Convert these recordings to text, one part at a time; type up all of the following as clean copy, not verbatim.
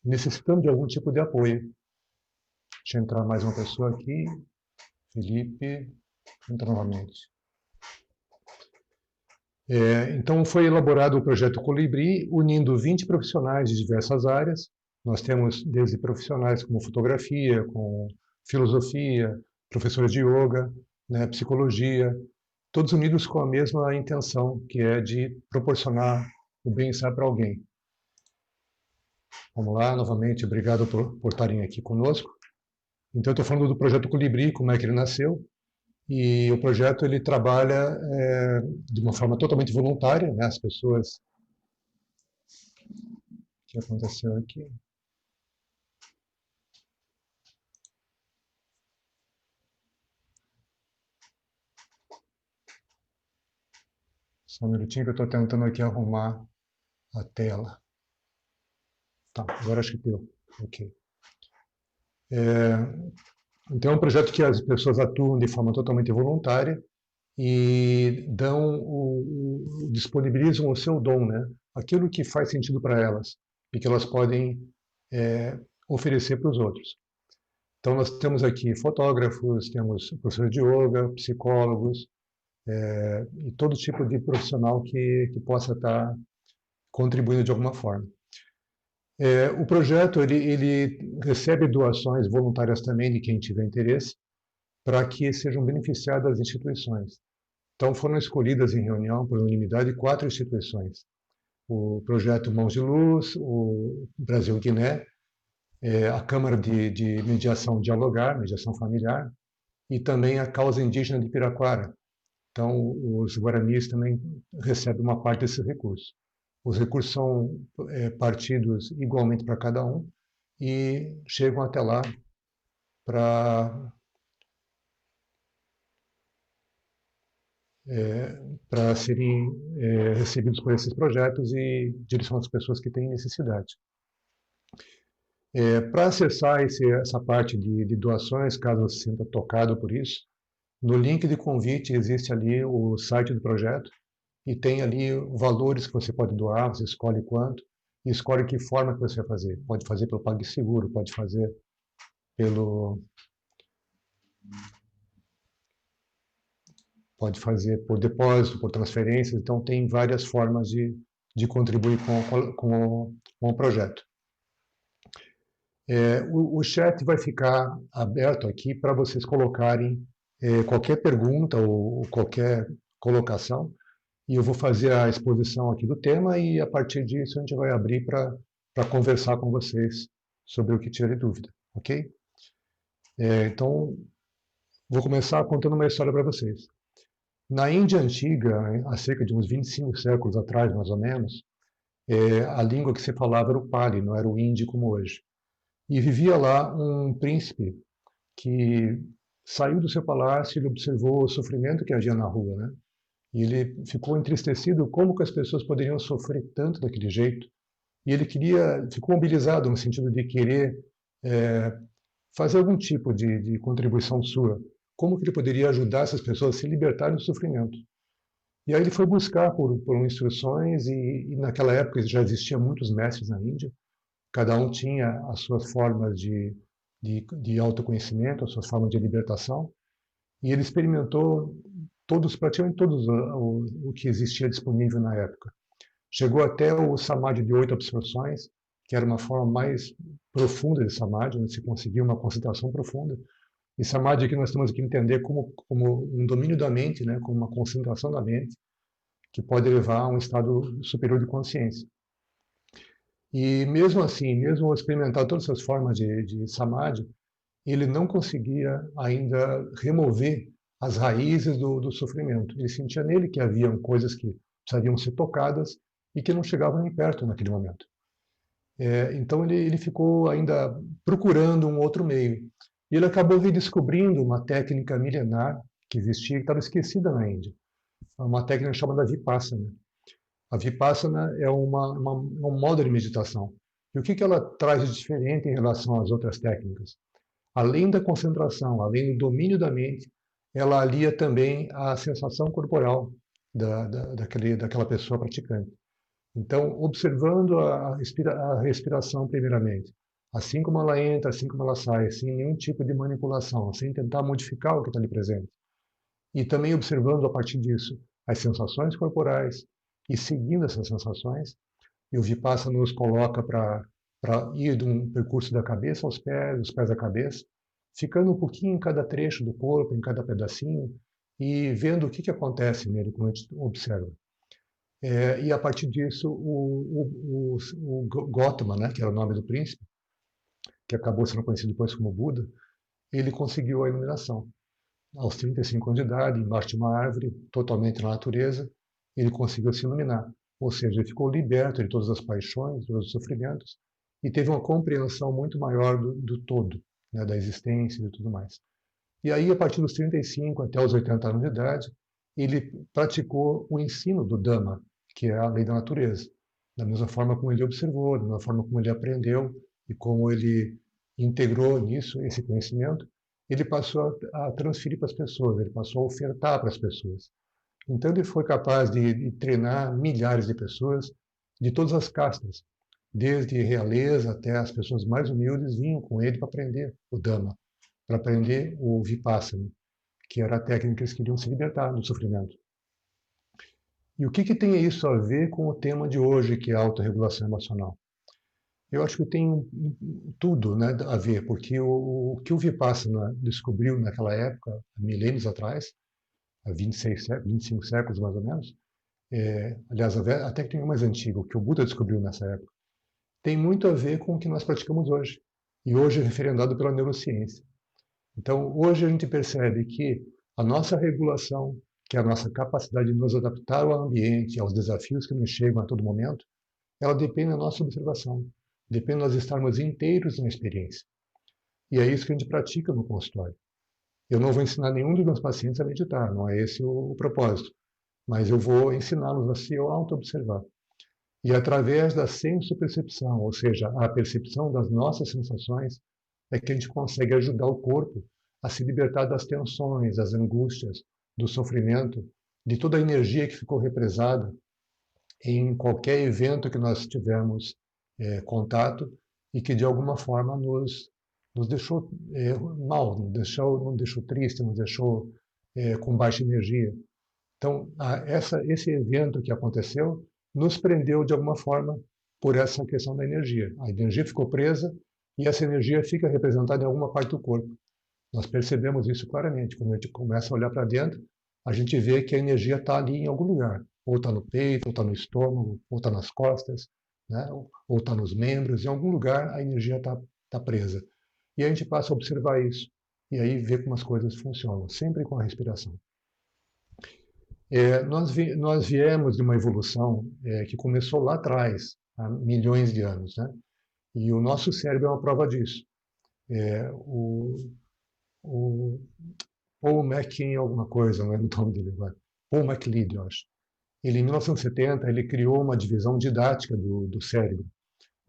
necessitando de algum tipo de apoio. Deixa eu entrar mais uma pessoa aqui. Felipe, entra novamente. Então, foi elaborado o projeto Colibri, unindo 20 profissionais de diversas áreas. Nós temos desde profissionais como fotografia, com filosofia, professores de yoga, né, psicologia, todos unidos com a mesma intenção, que é de proporcionar o bem-estar para alguém. Vamos lá, novamente, obrigado por estarem aqui conosco. Então, eu estou falando do projeto Colibri, como é que ele nasceu. E o projeto ele trabalha de uma forma totalmente voluntária, né? As pessoas... O que aconteceu aqui? Só um minutinho que eu estou tentando aqui arrumar a tela. Tá, agora acho que deu. Ok. Então é um projeto que as pessoas atuam de forma totalmente voluntária e disponibilizam o seu dom, né? Aquilo que faz sentido para elas e que elas podem oferecer para os outros. Então nós temos aqui fotógrafos, temos professores de yoga, psicólogos e todo tipo de profissional que possa estar contribuindo de alguma forma. O projeto ele recebe doações voluntárias também de quem tiver interesse para que sejam beneficiadas as instituições. Então foram escolhidas em reunião por unanimidade 4 instituições: o projeto Mãos de Luz, o Brasil Guiné, a Câmara de Mediação Dialogar, Mediação Familiar, e também a Causa Indígena de Piraquara. Então, os guaranis também recebem uma parte desse recurso. Os recursos são partidos igualmente para cada um e chegam até lá para serem recebidos por esses projetos e direcionados às pessoas que têm necessidade. Para acessar essa parte de doações, caso você se sinta tocado por isso, no link de convite existe ali o site do projeto e tem ali valores que você pode doar, você escolhe quanto e escolhe que forma que você vai fazer. Pode fazer pelo PagSeguro, pode fazer por depósito, por transferências, então tem várias formas de contribuir com o projeto. O chat vai ficar aberto aqui para vocês colocarem qualquer pergunta ou qualquer colocação, e eu vou fazer a exposição aqui do tema e a partir disso a gente vai abrir para conversar com vocês sobre o que tiver dúvida, ok? Então, vou começar contando uma história para vocês. Na Índia antiga, há cerca de uns 25 séculos atrás, mais ou menos, a língua que se falava era o Pali, não era o hindi como hoje. E vivia lá um príncipe que saiu do seu palácio e observou o sofrimento que havia na rua, né? E ele ficou entristecido como que as pessoas poderiam sofrer tanto daquele jeito. E ele ficou mobilizado no sentido de querer fazer algum tipo de contribuição sua. Como que ele poderia ajudar essas pessoas a se libertarem do sofrimento? E aí ele foi buscar por instruções e naquela época já existiam muitos mestres na Índia. Cada um tinha as suas formas de autoconhecimento, as suas formas de libertação. E ele experimentou praticamente todos o que existia disponível na época. Chegou até o samadhi de 8 absorções, que era uma forma mais profunda de samadhi, onde se conseguia uma concentração profunda. E samadhi que nós temos que entender como um domínio da mente, né, como uma concentração da mente, que pode levar a um estado superior de consciência. E mesmo assim, mesmo experimentar todas essas formas de samadhi, ele não conseguia ainda remover as raízes do sofrimento. Ele sentia nele que haviam coisas que precisariam ser tocadas e que não chegavam nem perto naquele momento. Então ele ficou ainda procurando um outro meio. E ele acabou redescobrindo uma técnica milenar que existia, que estava esquecida na Índia. Uma técnica chamada Vipassana. A Vipassana é um modo de meditação. E o que ela traz de diferente em relação às outras técnicas? Além da concentração, além do domínio da mente, ela alia também a sensação corporal daquela pessoa praticante. Então, observando a respiração primeiramente, assim como ela entra, assim como ela sai, sem nenhum tipo de manipulação, sem tentar modificar o que está ali presente. E também observando a partir disso as sensações corporais e seguindo essas sensações, e o Vipassana nos coloca para ir de um percurso da cabeça aos pés, dos pés à cabeça, ficando um pouquinho em cada trecho do corpo, em cada pedacinho, e vendo o que acontece nele quando a gente observa. E a partir disso, o Gautama, né, que era o nome do príncipe, que acabou sendo conhecido depois como Buda, ele conseguiu a iluminação. Aos 35 anos de idade, embaixo de uma árvore, totalmente na natureza, ele conseguiu se iluminar. Ou seja, ele ficou liberto de todas as paixões, de todos os sofrimentos, e teve uma compreensão muito maior do todo, né, da existência e tudo mais. E aí, a partir dos 35 até os 80 anos de idade, ele praticou o ensino do Dhamma, que é a lei da natureza. Da mesma forma como ele observou, da mesma forma como ele aprendeu e como ele integrou nisso esse conhecimento, ele passou a transferir para as pessoas, ele passou a ofertar para as pessoas. Então, ele foi capaz de treinar milhares de pessoas de todas as castas, desde realeza até as pessoas mais humildes vinham com ele para aprender o Dhamma, para aprender o Vipassana, que era a técnica que eles queriam se libertar do sofrimento. E o que tem isso a ver com o tema de hoje, que é a autorregulação emocional? Eu acho que tem tudo, né, a ver, porque o que o Vipassana descobriu naquela época, há milênios atrás, há 26 séculos, 25 séculos mais ou menos, aliás, a técnica mais antiga, o que o Buda descobriu nessa época, tem muito a ver com o que nós praticamos hoje, e hoje é referendado pela neurociência. Então, hoje a gente percebe que a nossa regulação, que é a nossa capacidade de nos adaptar ao ambiente, aos desafios que nos chegam a todo momento, ela depende da nossa observação, depende de nós estarmos inteiros na experiência. E é isso que a gente pratica no consultório. Eu não vou ensinar nenhum dos meus pacientes a meditar, não é esse o propósito, mas eu vou ensiná-los a se auto-observar. E através da senso-percepção, ou seja, a percepção das nossas sensações, é que a gente consegue ajudar o corpo a se libertar das tensões, das angústias, do sofrimento, de toda a energia que ficou represada em qualquer evento que nós tivermos contato e que de alguma forma nos deixou mal, nos deixou triste, nos deixou com baixa energia. Então, esse evento que aconteceu nos prendeu de alguma forma por essa questão da energia. A energia ficou presa e essa energia fica representada em alguma parte do corpo. Nós percebemos isso claramente. Quando a gente começa a olhar para dentro, a gente vê que a energia está ali em algum lugar. Ou está no peito, ou está no estômago, ou está nas costas, né? Ou está nos membros. Em algum lugar a energia está presa. E a gente passa a observar isso. E aí ver como as coisas funcionam, sempre com a respiração. Nós viemos de uma evolução que começou lá atrás, há milhões de anos, né? E o nosso cérebro é uma prova disso. O Paul McKean alguma coisa, não é o nome dele agora. Paul MacLeod, eu acho. Ele, em 1970, ele criou uma divisão didática do cérebro,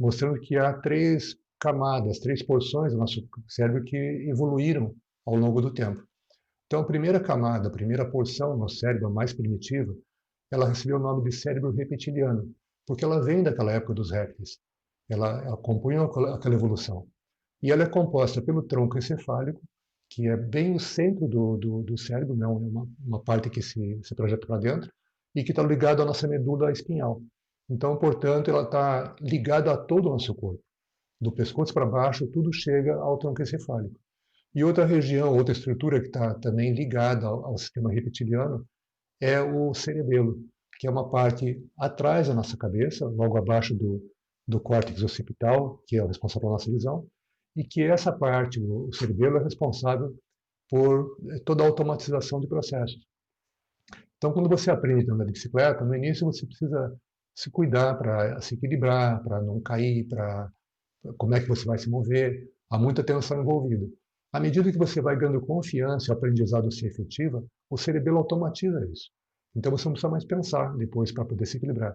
mostrando que há três camadas, três porções do nosso cérebro que evoluíram ao longo do tempo. Então, a primeira camada, a primeira porção no cérebro mais primitiva, ela recebeu o nome de cérebro reptiliano, porque ela vem daquela época dos répteis. Ela compõe aquela evolução. E ela é composta pelo tronco encefálico, que é bem o centro do cérebro, não é uma parte que se projeta para dentro, e que está ligado à nossa medula espinhal. Então, portanto, ela está ligada a todo o nosso corpo. Do pescoço para baixo, tudo chega ao tronco encefálico. E outra região, outra estrutura que está também ligada ao sistema reptiliano é o cerebelo, que é uma parte atrás da nossa cabeça, logo abaixo do córtex occipital, que é o responsável pela nossa visão, e que essa parte, o cerebelo, é responsável por toda a automatização de processos. Então, quando você aprende a andar de bicicleta, no início você precisa se cuidar para se equilibrar, para não cair, para como é que você vai se mover. Há muita tensão envolvida. À medida que você vai ganhando confiança e o aprendizado se efetiva, o cerebelo automatiza isso. Então você não precisa mais pensar depois para poder se equilibrar.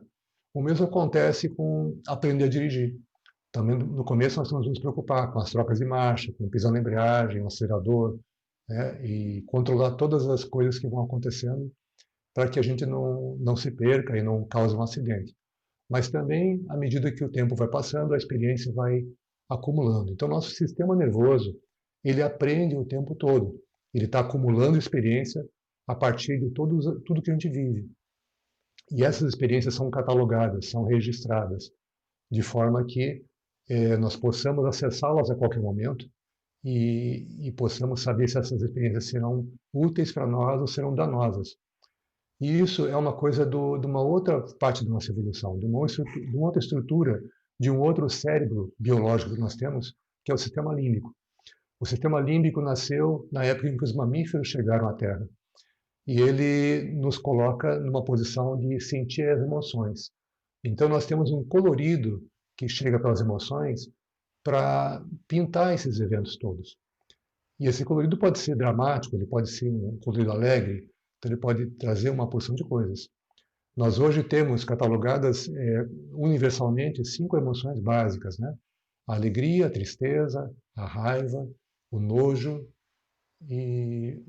O mesmo acontece com aprender a dirigir. Também no começo nós temos que nos preocupar com as trocas de marcha, com o pisão na embreagem, o acelerador, né, e controlar todas as coisas que vão acontecendo para que a gente não se perca e não cause um acidente. mas também, à medida que o tempo vai passando, a experiência vai acumulando. Então, nosso sistema nervoso, ele aprende o tempo todo. Ele está acumulando experiência a partir de tudo que a gente vive. E essas experiências são catalogadas, são registradas, de forma que nós possamos acessá-las a qualquer momento e possamos saber se essas experiências serão úteis para nós ou serão danosas. E isso é uma coisa de uma outra parte da nossa evolução, de uma outra estrutura, de um outro cérebro biológico que nós temos, que é o sistema límbico. O sistema límbico nasceu na época em que os mamíferos chegaram à Terra. E ele nos coloca numa posição de sentir as emoções. Então, nós temos um colorido que chega pelas emoções para pintar esses eventos todos. E esse colorido pode ser dramático, ele pode ser um colorido alegre, então ele pode trazer uma porção de coisas. Nós hoje temos catalogadas universalmente 5 emoções básicas, né? A alegria, a tristeza, a raiva, o nojo e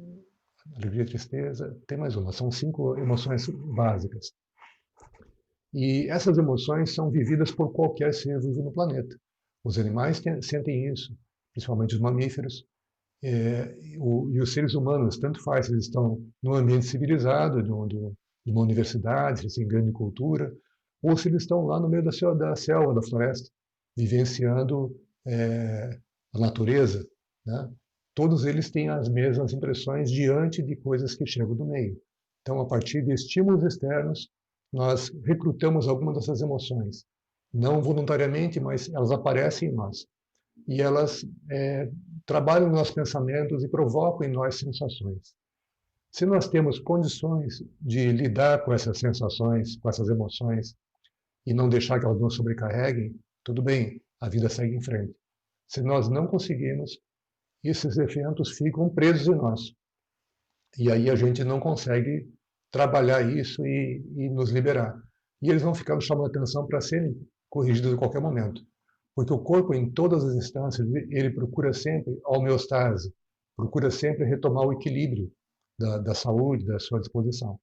alegria, tristeza, tem mais uma. São 5 emoções básicas. E essas emoções são vividas por qualquer ser vivo no planeta. Os animais sentem isso, principalmente os mamíferos. E os seres humanos, tanto faz se eles estão num ambiente civilizado, de uma universidade, se eles têm grande cultura, ou se eles estão lá no meio da selva, da floresta, vivenciando a natureza, né? Todos eles têm as mesmas impressões diante de coisas que chegam do meio. Então, a partir de estímulos externos, nós recrutamos algumas dessas emoções. Não voluntariamente, mas elas aparecem em nós. E elas trabalham nos nossos pensamentos e provocam em nós sensações. Se nós temos condições de lidar com essas sensações, com essas emoções, e não deixar que elas nos sobrecarreguem, tudo bem, a vida segue em frente. Se nós não conseguimos, esses eventos ficam presos em nós. E aí a gente não consegue trabalhar isso e nos liberar. E eles vão ficando chamando atenção para serem corrigidos a qualquer momento. Porque o corpo, em todas as instâncias, ele procura sempre a homeostase, procura sempre retomar o equilíbrio da saúde, da sua disposição.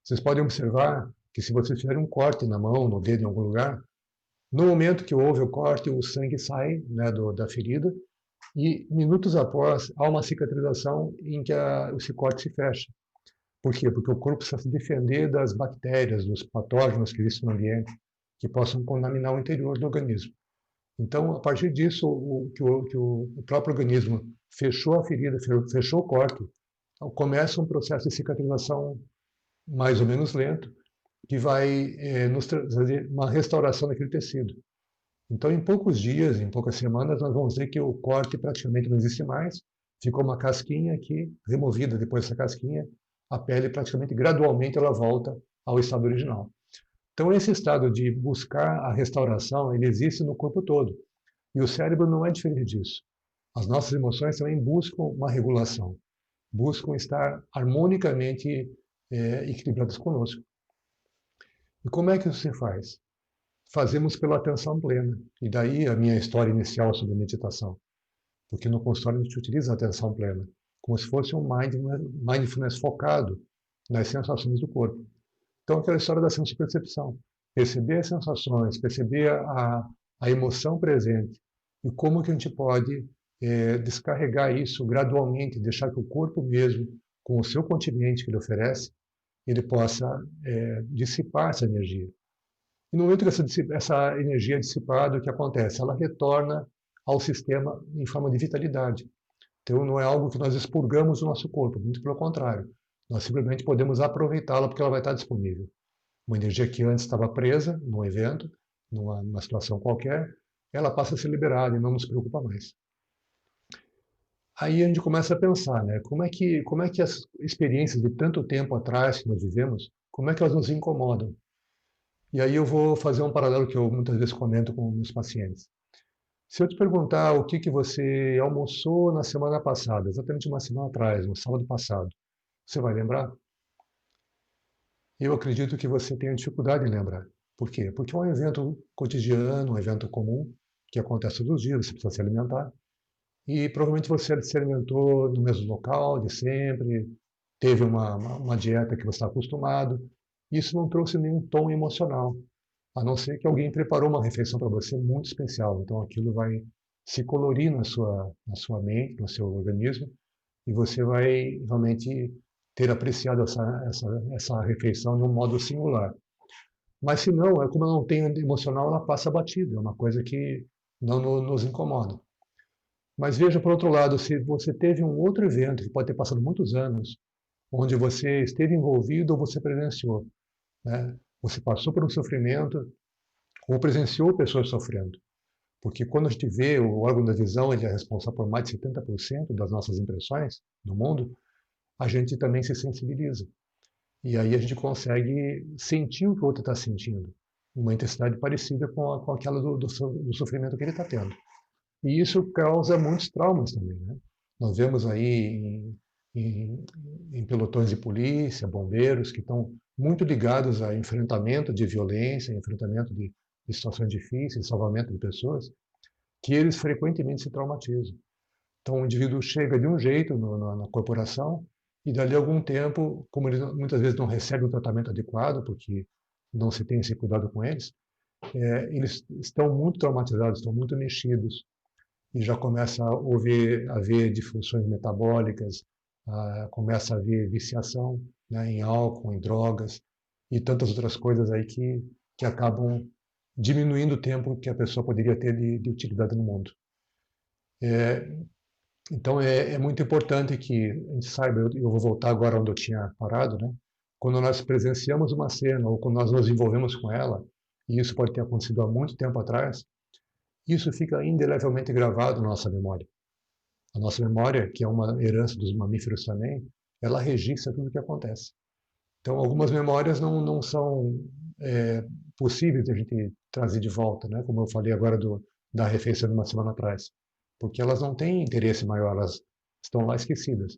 Vocês podem observar que se vocês fizerem um corte na mão, no dedo, em algum lugar, no momento que houve o corte, o sangue sai, né, da ferida, e minutos após há uma cicatrização em que esse corte se fecha. Por quê? Porque o corpo precisa se defender das bactérias, dos patógenos que existem no ambiente, que possam contaminar o interior do organismo. Então, a partir disso, o próprio organismo fechou a ferida, fechou o corte, então começa um processo de cicatrização mais ou menos lento, que vai nos trazer uma restauração daquele tecido. Então, em poucos dias, em poucas semanas, nós vamos ver que o corte praticamente não existe mais, ficou uma casquinha aqui, removida depois dessa casquinha, a pele praticamente, gradualmente, ela volta ao estado original. Então, esse estado de buscar a restauração, ele existe no corpo todo. E o cérebro não é diferente disso. As nossas emoções também buscam uma regulação, buscam estar harmonicamente equilibradas conosco. E como é que isso se faz? Fazemos pela atenção plena. E daí a minha história inicial sobre meditação. Porque no consultório a gente utiliza a atenção plena, como se fosse um mindfulness focado nas sensações do corpo. Então, aquela história da sensopercepção. Perceber as sensações, perceber a emoção presente e como que a gente pode descarregar isso gradualmente, deixar que o corpo mesmo, com o seu continente que ele oferece, ele possa dissipar essa energia. E no momento que essa energia é dissipada, o que acontece? Ela retorna ao sistema em forma de vitalidade. Então, não é algo que nós expurgamos do nosso corpo, muito pelo contrário. Nós simplesmente podemos aproveitá-la porque ela vai estar disponível. Uma energia que antes estava presa num evento, numa situação qualquer, ela passa a ser liberada e não nos preocupa mais. Aí a gente começa a pensar, né? Como é que as experiências de tanto tempo atrás que nós vivemos, como é que elas nos incomodam? E aí eu vou fazer um paralelo que eu muitas vezes comento com meus pacientes. Se eu te perguntar o que você almoçou na semana passada, exatamente uma semana atrás, no sábado passado, você vai lembrar? Eu acredito que você tenha dificuldade em lembrar. Por quê? Porque é um evento cotidiano, um evento comum, que acontece todos os dias, você precisa se alimentar. E provavelmente você se alimentou no mesmo local de sempre, teve uma dieta que você está acostumado. Isso não trouxe nenhum tom emocional. a não ser que alguém preparou uma refeição para você muito especial. Então aquilo vai se colorir na sua mente, no seu organismo, e você vai realmente ter apreciado essa refeição de um modo singular. Mas se não, como ela não tem emocional, ela passa batida, é uma coisa que não nos incomoda. Mas veja, por outro lado, se você teve um outro evento, que pode ter passado muitos anos, onde você esteve envolvido ou você presenciou, né? Você passou por um sofrimento ou presenciou pessoas sofrendo. Porque quando a gente vê o órgão da visão, ele é responsável por mais de 70% das nossas impressões no mundo, a gente também se sensibiliza. E aí a gente consegue sentir o que o outro está sentindo, uma intensidade parecida com aquela do sofrimento que ele está tendo. E isso causa muitos traumas também, né? Nós vemos aí em pelotões de polícia, bombeiros, que estão muito ligados a enfrentamento de violência, enfrentamento de situações difíceis, salvamento de pessoas, que eles frequentemente se traumatizam. Então, o indivíduo chega de um jeito na corporação e, dali a algum tempo, como eles muitas vezes não recebem o tratamento adequado, porque não se tem esse cuidado com eles, eles estão muito traumatizados, estão muito mexidos, e já começa a haver disfunções metabólicas, começa a haver viciação, né, em álcool, em drogas e tantas outras coisas aí que acabam diminuindo o tempo que a pessoa poderia ter de utilidade no mundo. Então é muito importante que a gente saiba, eu vou voltar agora onde eu tinha parado, né? Quando nós presenciamos uma cena ou quando nós nos envolvemos com ela, e isso pode ter acontecido há muito tempo atrás, isso fica indelevelmente gravado na nossa memória. A nossa memória, que é uma herança dos mamíferos também, ela registra tudo o que acontece. Então, algumas memórias não são possíveis de a gente trazer de volta, né? Como eu falei agora da refeição de uma semana atrás, porque elas não têm interesse maior, elas estão lá esquecidas.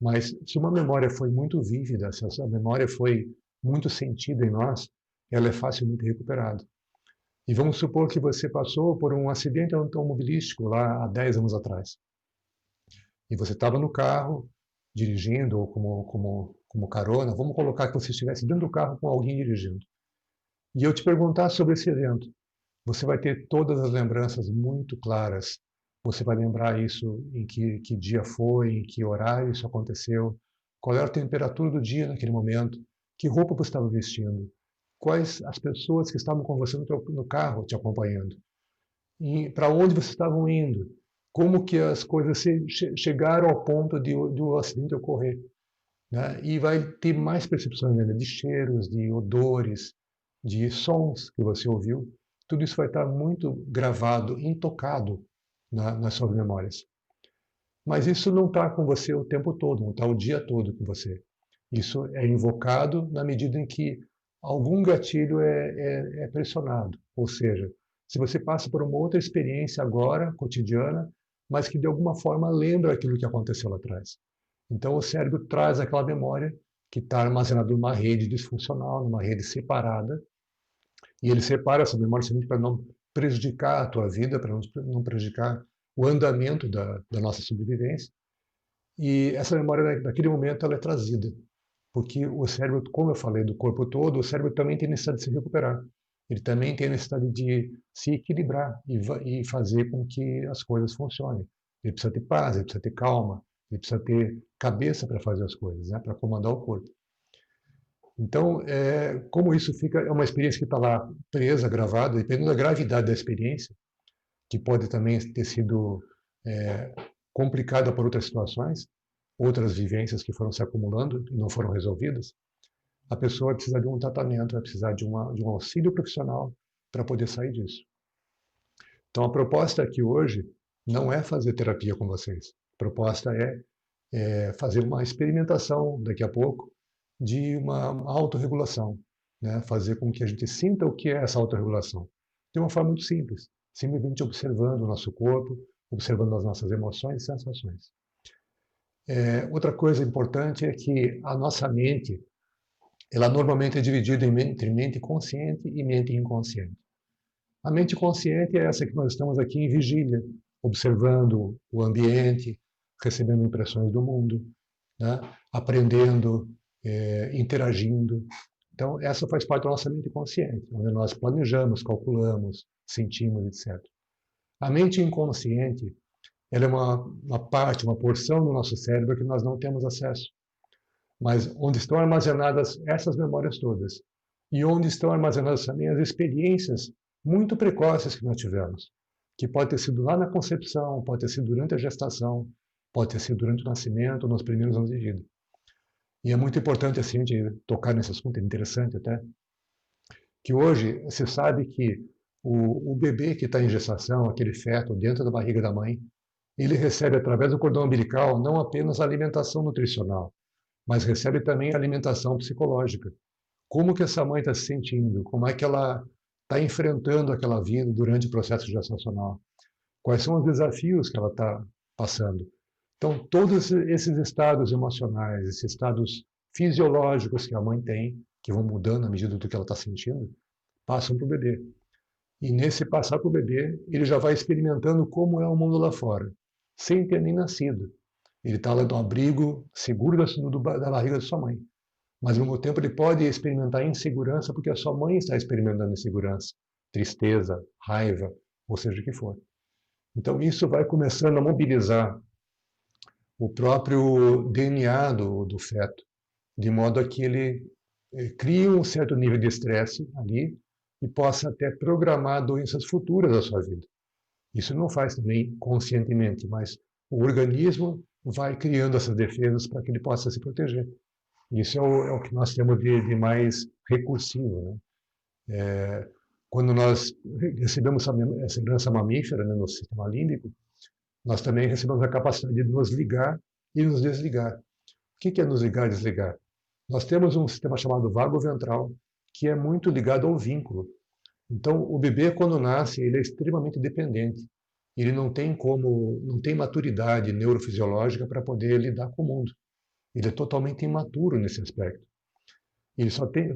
Mas se uma memória foi muito vívida, se essa memória foi muito sentida em nós, ela é facilmente recuperada. E vamos supor que você passou por um acidente automobilístico lá há 10 anos atrás. E você estava no carro, dirigindo, ou como carona, vamos colocar que você estivesse dentro do carro com alguém dirigindo. E eu te perguntar sobre esse evento. Você vai ter todas as lembranças muito claras. Você vai lembrar isso em que dia foi, em que horário isso aconteceu, qual era a temperatura do dia naquele momento, que roupa você estava vestindo, quais as pessoas que estavam com você no carro te acompanhando, para onde vocês estavam indo, como que as coisas chegaram ao ponto do acidente ocorrer, né? E vai ter mais percepções, né, de cheiros, de odores, de sons que você ouviu. Tudo isso vai estar muito gravado, intocado nas suas memórias. Mas isso não está com você o tempo todo, não está o dia todo com você. Isso é invocado na medida em que algum gatilho é pressionado. Ou seja, se você passa por uma outra experiência agora, cotidiana, mas que de alguma forma lembra aquilo que aconteceu lá atrás. Então o cérebro traz aquela memória que está armazenada numa rede disfuncional, numa rede separada, e ele separa essa memória somente para não prejudicar a tua vida, para não prejudicar o andamento da nossa sobrevivência. E essa memória, naquele momento, ela é trazida. Porque o cérebro, como eu falei, do corpo todo, o cérebro também tem necessidade de se recuperar. Ele também tem necessidade de se equilibrar e fazer com que as coisas funcionem. Ele precisa ter paz, ele precisa ter calma, ele precisa ter cabeça para fazer as coisas, né, para comandar o corpo. Então, como isso fica, é uma experiência que está lá presa, gravada, dependendo da gravidade da experiência, que pode também ter sido complicada por outras situações, outras vivências que foram se acumulando e não foram resolvidas, a pessoa vai precisar de um tratamento, vai precisar de um auxílio profissional para poder sair disso. Então, a proposta aqui hoje não é fazer terapia com vocês. A proposta é fazer uma experimentação daqui a pouco de uma autorregulação, né? Fazer com que a gente sinta o que é essa autorregulação. De uma forma muito simples, simplesmente observando o nosso corpo, observando as nossas emoções e sensações. Outra coisa importante é que a nossa mente, ela normalmente é dividida entre mente consciente e mente inconsciente. A mente consciente é essa que nós estamos aqui em vigília, observando o ambiente, recebendo impressões do mundo, né? Aprendendo, interagindo. Então, essa faz parte da nossa mente consciente, onde nós planejamos, calculamos, sentimos, etc. A mente inconsciente, ela é uma parte, uma porção do nosso cérebro que nós não temos acesso, mas onde estão armazenadas essas memórias todas, e onde estão armazenadas também as experiências muito precoces que nós tivemos, que pode ter sido lá na concepção, pode ter sido durante a gestação, pode ter sido durante o nascimento, nos primeiros anos de vida. E é muito importante assim, a gente tocar nesse assunto, é interessante até, que hoje se sabe que o bebê que está em gestação, aquele feto dentro da barriga da mãe, ele recebe através do cordão umbilical não apenas alimentação nutricional, mas recebe também alimentação psicológica. Como que essa mãe está se sentindo? Como é que ela está enfrentando aquela vida durante o processo gestacional? Quais são os desafios que ela está passando? Então, todos esses estados emocionais, esses estados fisiológicos que a mãe tem, que vão mudando à medida do que ela está sentindo, passam para o bebê. E nesse passar para o bebê, ele já vai experimentando como é o mundo lá fora, sem ter nem nascido. Ele está lá no abrigo, seguro da barriga da sua mãe. Mas, ao mesmo tempo, ele pode experimentar insegurança porque a sua mãe está experimentando insegurança, tristeza, raiva, ou seja o que for. Então, isso vai começando a mobilizar o próprio DNA do feto, de modo a que ele crie um certo nível de estresse ali e possa até programar doenças futuras da sua vida. Isso não faz também conscientemente, mas o organismo vai criando essas defesas para que ele possa se proteger. Isso é o que nós temos de mais recursivo, né? Quando nós recebemos essa herança mamífera, né, no sistema límbico, nós também recebemos a capacidade de nos ligar e nos desligar. O que é nos ligar e desligar? Nós temos um sistema chamado vago ventral, que é muito ligado ao vínculo. Então, o bebê, quando nasce, ele é extremamente dependente. Ele não tem maturidade neurofisiológica para poder lidar com o mundo. Ele é totalmente imaturo nesse aspecto. Ele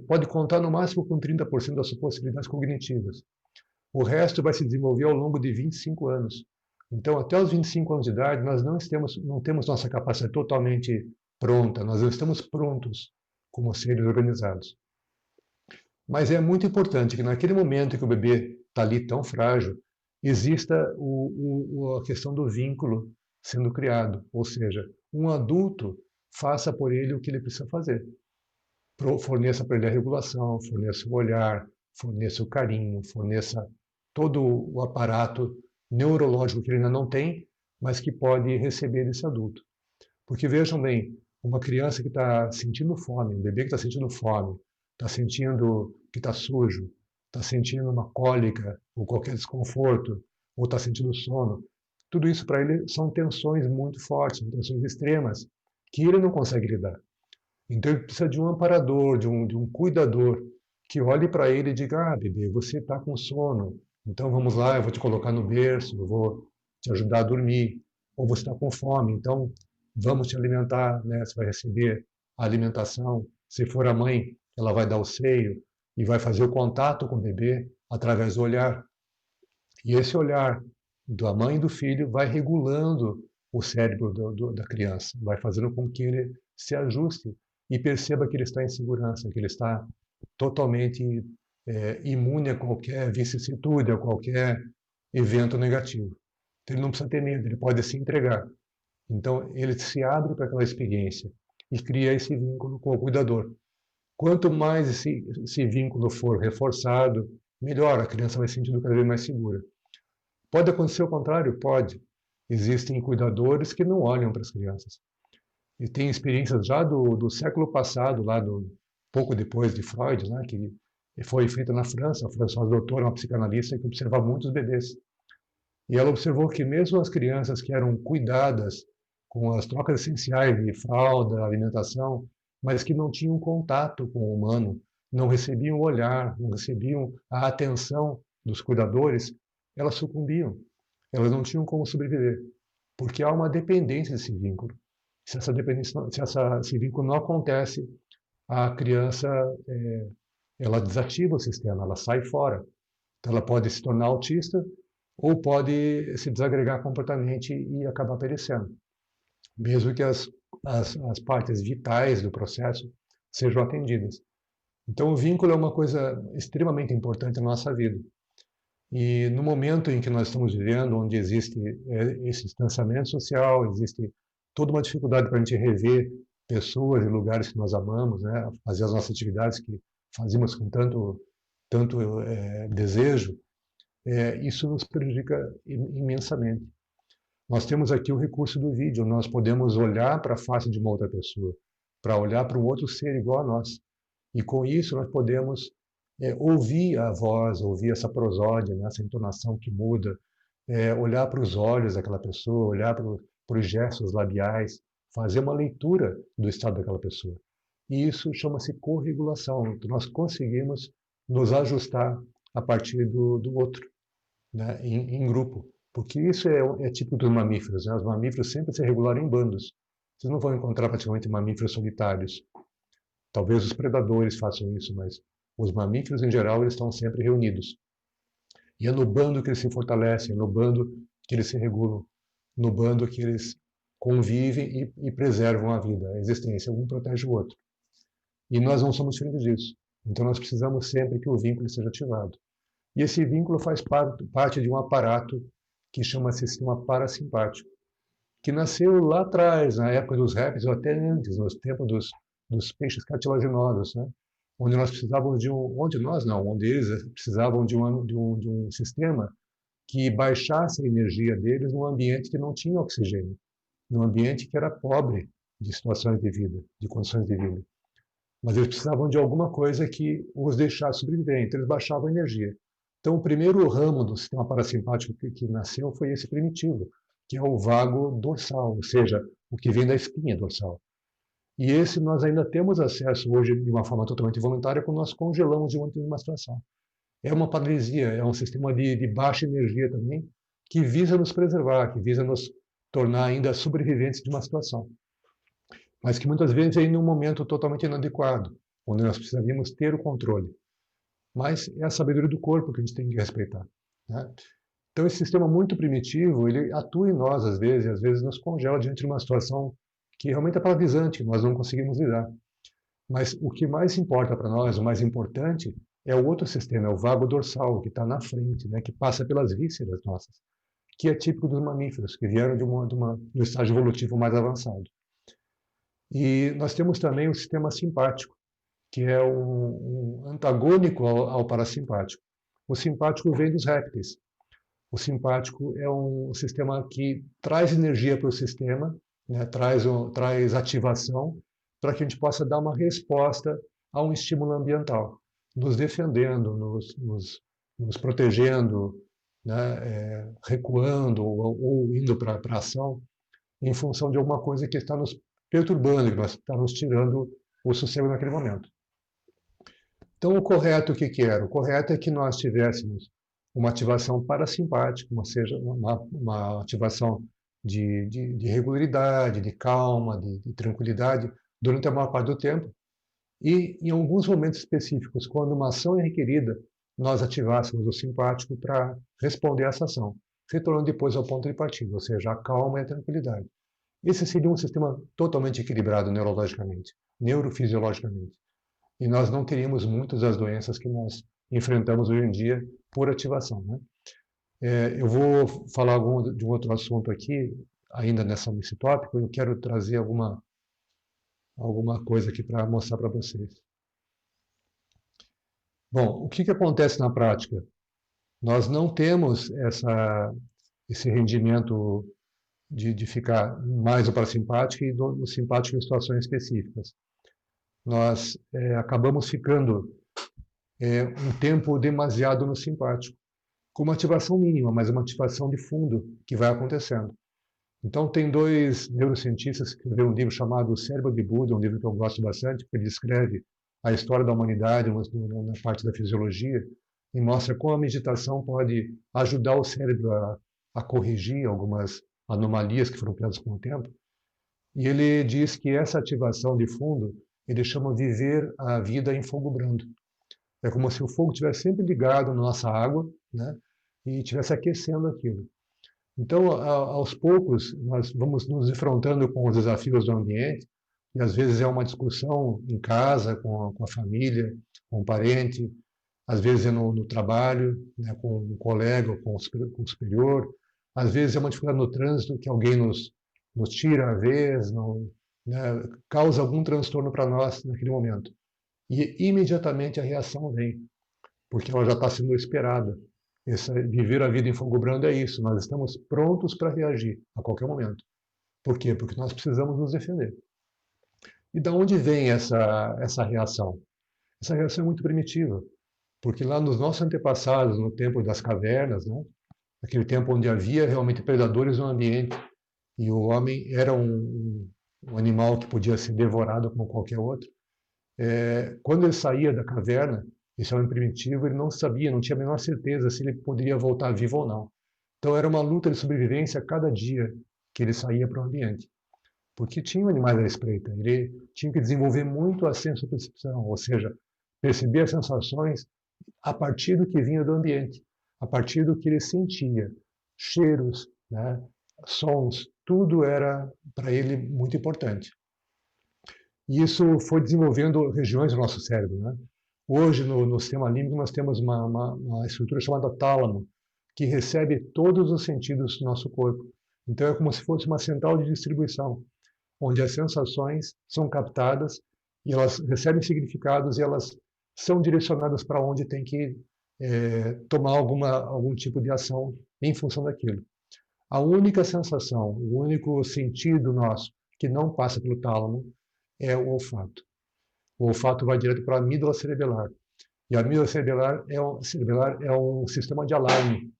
pode contar no máximo com 30% das suas possibilidades cognitivas. O resto vai se desenvolver ao longo de 25 anos. Então, até os 25 anos de idade, nós não temos nossa capacidade totalmente pronta, nós não estamos prontos como seres organizados. Mas é muito importante que naquele momento que o bebê está ali tão frágil, exista a questão do vínculo sendo criado, ou seja, um adulto faça por ele o que ele precisa fazer. Forneça para ele a regulação, forneça o olhar, forneça o carinho, forneça todo o aparato neurológico que ele ainda não tem, mas que pode receber desse adulto. Porque vejam bem, uma criança que está sentindo fome, um bebê que está sentindo fome, está sentindo que está sujo, está sentindo uma cólica ou qualquer desconforto, ou está sentindo sono, tudo isso para ele são tensões muito fortes, são tensões extremas, que ele não consegue lidar. Então ele precisa de um amparador, de um cuidador, que olhe para ele e diga: ah, bebê, você está com sono, então vamos lá, eu vou te colocar no berço, eu vou te ajudar a dormir. Ou você está com fome, então vamos te alimentar, né? Você vai receber a alimentação. Se for a mãe, ela vai dar o seio e vai fazer o contato com o bebê através do olhar. E esse olhar da mãe e do filho vai regulando o cérebro da criança, vai fazendo com que ele se ajuste e perceba que ele está em segurança, que ele está totalmente imune a qualquer vicissitude, a qualquer evento negativo. Então, ele não precisa ter medo, ele pode se entregar. Então, ele se abre para aquela experiência e cria esse vínculo com o cuidador. Quanto mais esse vínculo for reforçado, melhor, a criança vai se sentindo cada vez mais segura. Pode acontecer o contrário? Pode. Existem cuidadores que não olham para as crianças. E tem experiências já do século passado, pouco depois de Freud, né, que foi feita na França. A Françoise Doutor, uma psicanalista que observava muitos bebês. E ela observou que mesmo as crianças que eram cuidadas com as trocas essenciais de fralda, alimentação, mas que não tinham contato com o humano, não recebiam o olhar, não recebiam a atenção dos cuidadores, elas sucumbiam. Elas não tinham como sobreviver, porque há uma dependência desse vínculo. Se esse vínculo não acontece, a criança ela desativa o sistema, ela sai fora. Então, ela pode se tornar autista ou pode se desagregar completamente e acabar perecendo, mesmo que as partes vitais do processo sejam atendidas. Então, o vínculo é uma coisa extremamente importante na nossa vida. E no momento em que nós estamos vivendo, onde existe esse distanciamento social, existe toda uma dificuldade para a gente rever pessoas e lugares que nós amamos, né? Fazer as nossas atividades que fazíamos com tanto desejo, isso nos prejudica imensamente. Nós temos aqui o recurso do vídeo, nós podemos olhar para a face de uma outra pessoa, para olhar para um outro ser igual a nós. E com isso nós podemos ouvir a voz, ouvir essa prosódia, né, essa entonação que muda, olhar para os olhos daquela pessoa, olhar para os gestos labiais, fazer uma leitura do estado daquela pessoa. E isso chama-se corregulação. Então, nós conseguimos nos ajustar a partir do outro, né, em grupo. Porque isso é típico dos mamíferos. Né? Os mamíferos sempre se regularam em bandos. Vocês não vão encontrar praticamente mamíferos solitários. Talvez os predadores façam isso, mas os mamíferos, em geral, eles estão sempre reunidos. E é no bando que eles se fortalecem, é no bando que eles se regulam, no bando que eles convivem e preservam a vida, a existência. Um protege o outro. E nós não somos diferentes disso. Então nós precisamos sempre que o vínculo seja ativado. E esse vínculo faz parte de um aparato que chama-se sistema parasimpático, que nasceu lá atrás, na época dos répteis, ou até antes, nos tempos dos peixes cartilaginosos, né? Onde nós precisávamos onde nós não, onde eles precisavam de um sistema que baixasse a energia deles num ambiente que não tinha oxigênio, num ambiente que era pobre de situações de vida, de condições de vida. Mas eles precisavam de alguma coisa que os deixasse sobreviver, então eles baixavam a energia. Então, o primeiro ramo do sistema parasimpático que nasceu foi esse primitivo, que é o vago dorsal, ou seja, o que vem da espinha dorsal. E esse nós ainda temos acesso hoje de uma forma totalmente voluntária quando nós congelamos diante de uma situação. É uma paralisia, é um sistema de baixa energia também, que visa nos preservar, que visa nos tornar ainda sobreviventes de uma situação. Mas que muitas vezes é em um momento totalmente inadequado, onde nós precisaríamos ter o controle. Mas é a sabedoria do corpo que a gente tem que respeitar. Né? Então, esse sistema muito primitivo, ele atua em nós às vezes nos congela diante de uma situação que realmente é paralisante, nós não conseguimos lidar. Mas o que mais importa para nós, o mais importante, é o outro sistema, é o vago dorsal, que está na frente, né, que passa pelas vísceras nossas, que é típico dos mamíferos, que vieram do estágio evolutivo mais avançado. E nós temos também o sistema simpático, que é um antagônico ao parasimpático. O simpático vem dos répteis. O simpático é um sistema que traz energia para o sistema, né, traz ativação, para que a gente possa dar uma resposta a um estímulo ambiental, nos defendendo, nos protegendo, né, recuando ou indo para a ação, em função de alguma coisa que está nos perturbando, que está nos tirando o sossego naquele momento. Então, o correto, o que era? O correto é que nós tivéssemos uma ativação parasimpática, ou seja, uma ativação de regularidade, de calma, de tranquilidade, durante a maior parte do tempo. E, em alguns momentos específicos, quando uma ação é requerida, nós ativássemos o simpático para responder a essa ação, retornando depois ao ponto de partida, ou seja, a calma e a tranquilidade. Esse seria um sistema totalmente equilibrado neurologicamente, neurofisiologicamente. E nós não teríamos muitas das doenças que nós enfrentamos hoje em dia por ativação. Né? Eu vou falar de um outro assunto aqui, ainda nesse tópico, eu quero trazer alguma coisa aqui para mostrar para vocês. Bom, o que acontece na prática? Nós não temos esse rendimento de ficar mais no parasimpático e no simpático em situações específicas. Nós acabamos ficando um tempo demasiado no simpático, com uma ativação mínima, mas uma ativação de fundo que vai acontecendo. Então, tem dois neurocientistas que escreveram um livro chamado O Cérebro de Buda, um livro que eu gosto bastante, que descreve a história da humanidade na parte da fisiologia e mostra como a meditação pode ajudar o cérebro a corrigir algumas anomalias que foram criadas com o tempo. E ele diz que essa ativação de fundo, ele chama viver a vida em fogo brando. É como se o fogo estivesse sempre ligado na nossa água, né, e estivesse aquecendo aquilo. Então, aos poucos, nós vamos nos defrontando com os desafios do ambiente, e às vezes é uma discussão em casa, com a família, com um parente, às vezes é no trabalho, né, com um colega ou com o superior, às vezes é uma dificuldade no trânsito que alguém nos tira a vez, não, né, causa algum transtorno para nós naquele momento. E imediatamente a reação vem, porque ela já está sendo esperada. Viver a vida em fogo brando é isso, nós estamos prontos para reagir a qualquer momento. Por quê? Porque nós precisamos nos defender. E da onde vem essa reação? Essa reação é muito primitiva, porque lá nos nossos antepassados, no tempo das cavernas, né, aquele tempo onde havia realmente predadores no ambiente, e o homem era um animal que podia ser devorado como qualquer outro, quando ele saía da caverna, esse homem primitivo, ele não sabia, não tinha a menor certeza se ele poderia voltar vivo ou não. Então era uma luta de sobrevivência a cada dia que ele saía para o ambiente, porque tinha animais à espreita. Ele tinha que desenvolver muito a sensopercepção, ou seja, perceber as sensações a partir do que vinha do ambiente, a partir do que ele sentia, cheiros, né, sons, tudo era para ele muito importante. E isso foi desenvolvendo regiões do nosso cérebro, né? Hoje, no sistema límbico, nós temos uma estrutura chamada tálamo, que recebe todos os sentidos do nosso corpo. Então, é como se fosse uma central de distribuição, onde as sensações são captadas e elas recebem significados e elas são direcionadas para onde tem que tomar algum tipo de ação em função daquilo. A única sensação, o único sentido nosso que não passa pelo tálamo é o olfato. O olfato vai direto para a amígdala cerebelar. E a amígdala cerebelar é um sistema de alarme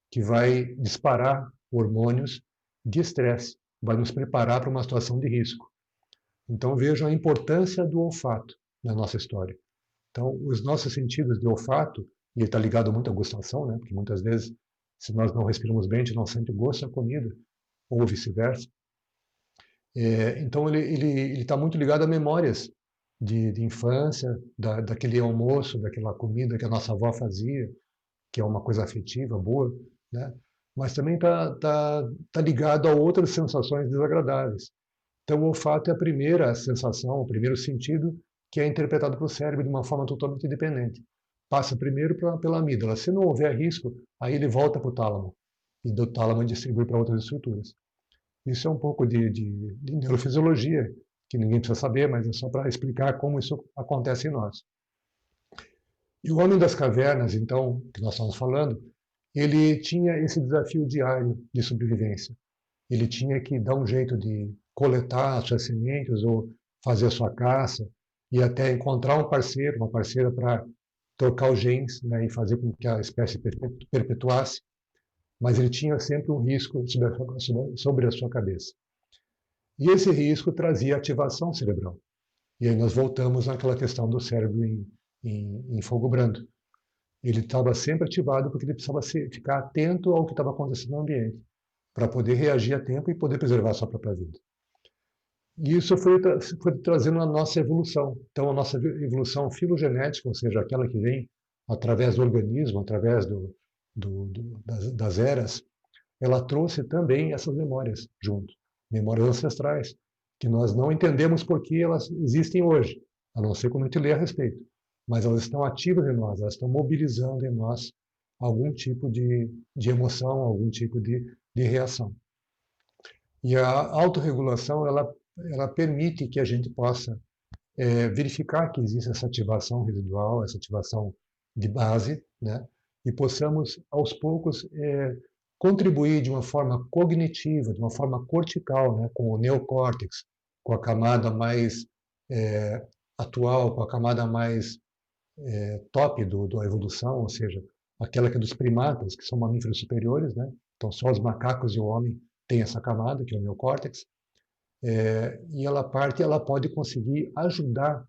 que vai disparar hormônios de estresse, vai nos preparar para uma situação de risco. Então vejam a importância do olfato na nossa história. Então, os nossos sentidos de olfato, e ele está ligado muito à gustação, né? Porque muitas vezes, se nós não respiramos bem, a gente não sente o gosto da comida, ou vice-versa. Então, ele está muito ligado a memórias de infância, daquele almoço, daquela comida que a nossa avó fazia, que é uma coisa afetiva, boa, né? Mas também tá ligado a outras sensações desagradáveis. Então, o olfato é a primeira sensação, o primeiro sentido que é interpretado pelo cérebro de uma forma totalmente independente. Passa primeiro pela amígdala. Se não houver risco, aí ele volta para o tálamo. E do tálamo distribui para outras estruturas. Isso é um pouco de neurofisiologia, que ninguém precisa saber, mas é só para explicar como isso acontece em nós. E o homem das cavernas, então, que nós estamos falando, ele tinha esse desafio diário de sobrevivência. Ele tinha que dar um jeito de coletar as suas sementes ou fazer a sua caça e até encontrar um parceiro, uma parceira para trocar os genes, né, e fazer com que a espécie perpetuasse, mas ele tinha sempre um risco sobre a sua cabeça. E esse risco trazia ativação cerebral. E aí nós voltamos naquela questão do cérebro em fogo brando. Ele estava sempre ativado porque ele precisava ficar atento ao que estava acontecendo no ambiente, para poder reagir a tempo e poder preservar a sua própria vida. E isso foi trazendo a nossa evolução. Então, a nossa evolução filogenética, ou seja, aquela que vem através do organismo, através das eras, ela trouxe também essas memórias junto. Memórias ancestrais, que nós não entendemos por que elas existem hoje, a não ser quando a gente lê a respeito. Mas elas estão ativas em nós, elas estão mobilizando em nós algum tipo de emoção, algum tipo de reação. E a autorregulação, ela permite que a gente possa verificar que existe essa ativação residual, essa ativação de base, né? E possamos, aos poucos, contribuir de uma forma cognitiva, de uma forma cortical, né? Com o neocórtex, com a camada mais atual, com a camada mais top da evolução, ou seja, aquela que é dos primatas, que são mamíferos superiores, né? Então, só os macacos e o homem têm essa camada, que é o neocórtex. E ela pode conseguir ajudar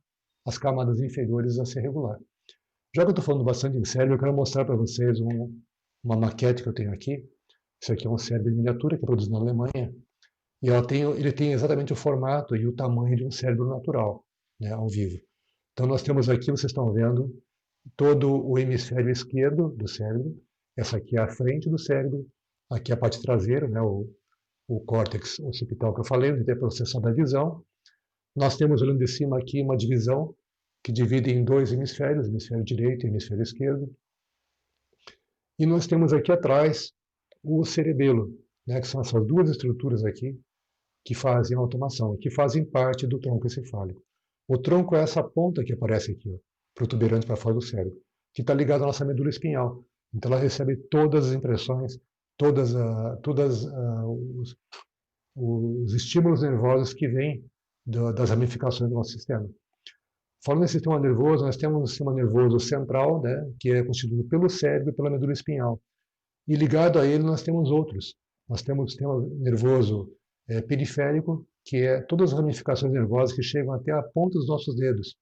as camadas inferiores a se regular. Já que eu estou falando bastante de cérebro, eu quero mostrar para vocês uma maquete que eu tenho aqui. Isso aqui é um cérebro em miniatura que é produzido na Alemanha. E ele tem exatamente o formato e o tamanho de um cérebro natural, né, ao vivo. Então nós temos aqui, vocês estão vendo, todo o hemisfério esquerdo do cérebro. Essa aqui é a frente do cérebro. Aqui é a parte traseira, né, o córtex occipital que eu falei, onde tem processador da visão. Nós temos, olhando de cima aqui, uma divisão que divide em dois hemisférios, hemisfério direito e hemisfério esquerdo. E nós temos aqui atrás o cerebelo, né, que são essas duas estruturas aqui que fazem a automação, que fazem parte do tronco encefálico. O tronco é essa ponta que aparece aqui, ó, protuberante para fora do cérebro, que está ligada à nossa medula espinhal. Então ela recebe todas as impressões, todas os estímulos nervosos que vêm das ramificações do nosso sistema. Falando em sistema nervoso, nós temos um sistema nervoso central, né, que é constituído pelo cérebro e pela medula espinhal. E ligado a ele nós temos outros. Nós temos o sistema nervoso periférico, que é todas as ramificações nervosas que chegam até a ponta dos nossos dedos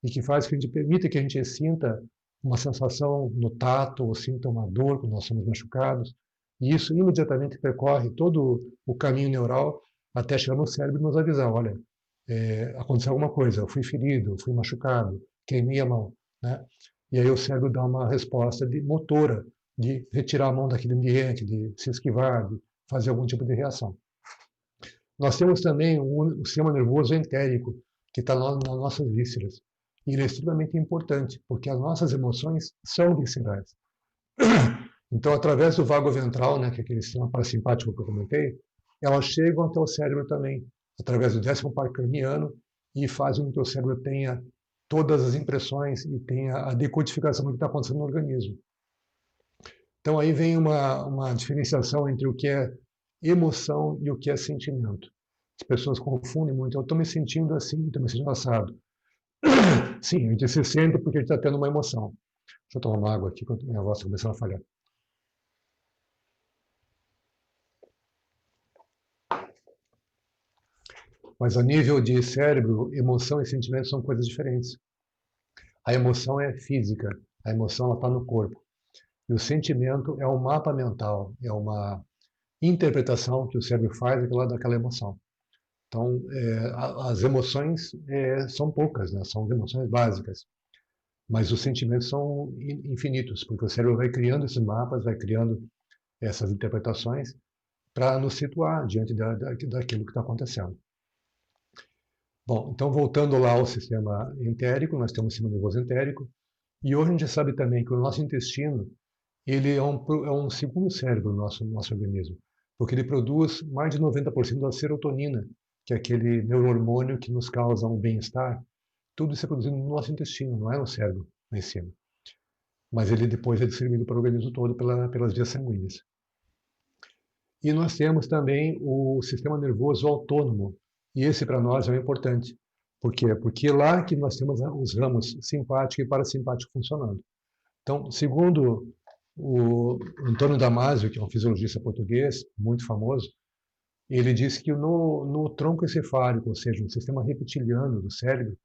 e que faz que a gente permita que a gente sinta uma sensação no tato ou sinta uma dor quando nós somos machucados. E isso imediatamente percorre todo o caminho neural até chegar no cérebro e nos avisar, olha, aconteceu alguma coisa, eu fui ferido, fui machucado, queimei a mão, né? E aí o cérebro dá uma resposta motora, de retirar a mão daquele ambiente, de se esquivar, de fazer algum tipo de reação. Nós temos também o sistema nervoso entérico, que está nas nossas vísceras. E ele é extremamente importante, porque as nossas emoções são viscerais. Então, através do vago ventral, né, que é aquele sistema parasimpático que eu comentei, elas chegam até o cérebro também, através do 10º par craniano, e fazem com que o cérebro tenha todas as impressões e tenha a decodificação do que está acontecendo no organismo. Então aí vem uma diferenciação entre o que é emoção e o que é sentimento. As pessoas confundem muito. Eu estou me sentindo assim, estou me sentindo assado. Sim, a gente se sente porque a gente está tendo uma emoção. Deixa eu tomar uma água aqui, que minha voz está começando a falhar. Mas a nível de cérebro, emoção e sentimento são coisas diferentes. A emoção é física, a emoção está no corpo. E o sentimento é um mapa mental, é uma interpretação que o cérebro faz daquela emoção. Então, as emoções são poucas, né? São emoções básicas, mas os sentimentos são infinitos, porque o cérebro vai criando esses mapas, vai criando essas interpretações para nos situar diante daquilo que está acontecendo. Bom, então voltando lá ao sistema entérico, nós temos o sistema nervoso entérico, e hoje a gente sabe também que o nosso intestino ele é um segundo cérebro do nosso organismo, porque ele produz mais de 90% da serotonina, que é aquele neurohormônio que nos causa um bem-estar. Tudo isso é produzido no nosso intestino, não é no cérebro lá em cima. Mas ele depois é distribuído para o organismo todo pelas vias sanguíneas. E nós temos também o sistema nervoso autônomo, e esse para nós é importante. Por quê? Porque é lá que nós temos os ramos simpático e parasimpático funcionando. Então, segundo o Antônio Damasio, que é um fisiologista português muito famoso, ele disse que no tronco encefálico, ou seja, no sistema reptiliano do cérebro,